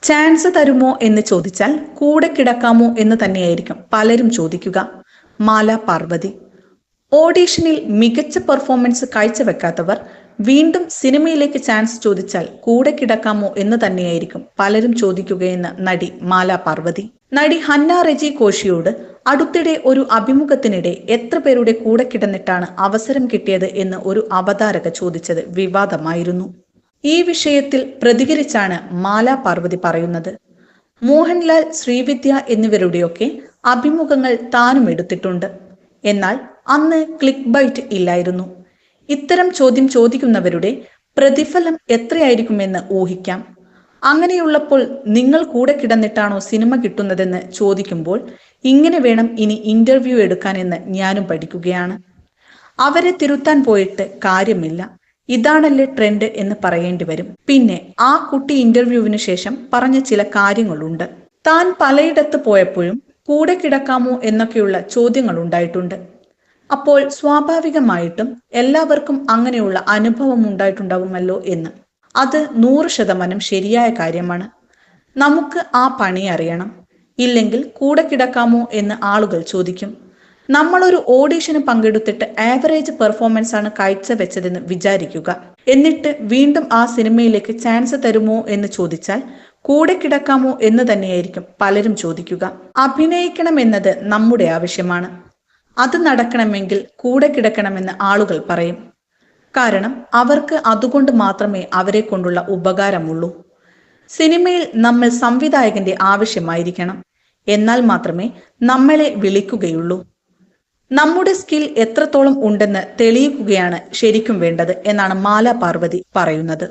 Chance തരുമോ എന്ന് ചോദിച്ചാൽ കൂടെ കിടക്കാമോ എന്ന് തന്നെയായിരിക്കും പലരും ചോദിക്കുക. മാല പാർവതി. ഓഡീഷനിൽ മികച്ച പെർഫോമൻസ് കാഴ്ചവെക്കാത്തവർ വീണ്ടും സിനിമയിലേക്ക് ചാൻസ് ചോദിച്ചാൽ കൂടെ കിടക്കാമോ എന്ന് തന്നെയായിരിക്കും പലരും ചോദിക്കുകയെന്ന് നടി മാല പാർവതി. നടി ഹന്ന റെജി കോഷിയോട് അടുത്തിടെ ഒരു അഭിമുഖത്തിനിടെ എത്ര പേരുടെ കൂടെ കിടന്നിട്ടാണ് അവസരം കിട്ടിയത് എന്ന് ഒരു അവതാരക ചോദിച്ചത് വിവാദമായിരുന്നു. ഈ വിഷയത്തിൽ പ്രതികരിച്ചാണ് മാല പാർവതി പറയുന്നത്, മോഹൻലാൽ, ശ്രീവിദ്യ എന്നിവരുടെയൊക്കെ അഭിമുഖങ്ങൾ താനും എടുത്തിട്ടുണ്ട്. എന്നാൽ അന്ന് ക്ലിക്ക് ബൈറ്റ് ഇല്ലായിരുന്നു. ഇത്തരം ചോദ്യം ചോദിക്കുന്നവരുടെ പ്രതിഫലം എത്രയായിരിക്കുമെന്ന് ഊഹിക്കാം. അങ്ങനെയുള്ളപ്പോൾ നിങ്ങൾ കൂടെ കിടന്നിട്ടാണോ സിനിമ കിട്ടുന്നതെന്ന് ചോദിക്കുമ്പോൾ ഇങ്ങനെ വേണം ഇനി ഇന്റർവ്യൂ എടുക്കാനെന്ന് ഞാനും പഠിക്കുകയാണ്. അവരെ തിരുത്താൻ പോയിട്ട് കാര്യമില്ല, ഇതാണല്ലേ ട്രെൻഡ് എന്ന് പറയേണ്ടി വരും. പിന്നെ ആ കുട്ടി ഇന്റർവ്യൂവിന് ശേഷം പറഞ്ഞ ചില കാര്യങ്ങളുണ്ട്. താൻ പലയിടത്ത് പോയപ്പോഴും കൂടെ കിടക്കാമോ എന്നൊക്കെയുള്ള ചോദ്യങ്ങൾ ഉണ്ടായിട്ടുണ്ട്. അപ്പോൾ സ്വാഭാവികമായിട്ടും എല്ലാവർക്കും അങ്ങനെയുള്ള അനുഭവം ഉണ്ടായിട്ടുണ്ടാവുമല്ലോ എന്ന്. അത് 100% ശരിയായ കാര്യമാണ്. നമുക്ക് ആ പണി അറിയണം. ഇല്ലെങ്കിൽ കൂടെ കിടക്കാമോ എന്ന് ആളുകൾ ചോദിക്കും. നമ്മളൊരു ഓഡീഷന് പങ്കെടുത്തിട്ട് ആവറേജ് പെർഫോമൻസ് ആണ് കാഴ്ചവെച്ചതെന്ന് വിചാരിക്കുക. എന്നിട്ട് വീണ്ടും ആ സിനിമയിലേക്ക് ചാൻസ് തരുമോ എന്ന് ചോദിച്ചാൽ കൂടെ കിടക്കാമോ എന്ന് തന്നെയായിരിക്കും പലരും ചോദിക്കുക. അഭിനയിക്കണമെന്നത് നമ്മുടെ ആവശ്യമാണ്. അത് നടക്കണമെങ്കിൽ കൂടെ കിടക്കണമെന്ന് ആളുകൾ പറയും. കാരണം അവർക്ക് അതുകൊണ്ട് മാത്രമേ അവരെ കൊണ്ടുള്ള ഉപകാരമുള്ളൂ. സിനിമയിൽ നമ്മൾ സംവിധായകന്റെ ആവശ്യമായിരിക്കണം. എന്നാൽ മാത്രമേ നമ്മളെ വിളിക്കുകയുള്ളൂ. നമ്മുടെ സ്കിൽ എത്രത്തോളം ഉണ്ടെന്ന് തെളിയിക്കുകയാണ് ശരിക്കും വേണ്ടത് എന്നാണ് മാല പാർവതി പറയുന്നത്.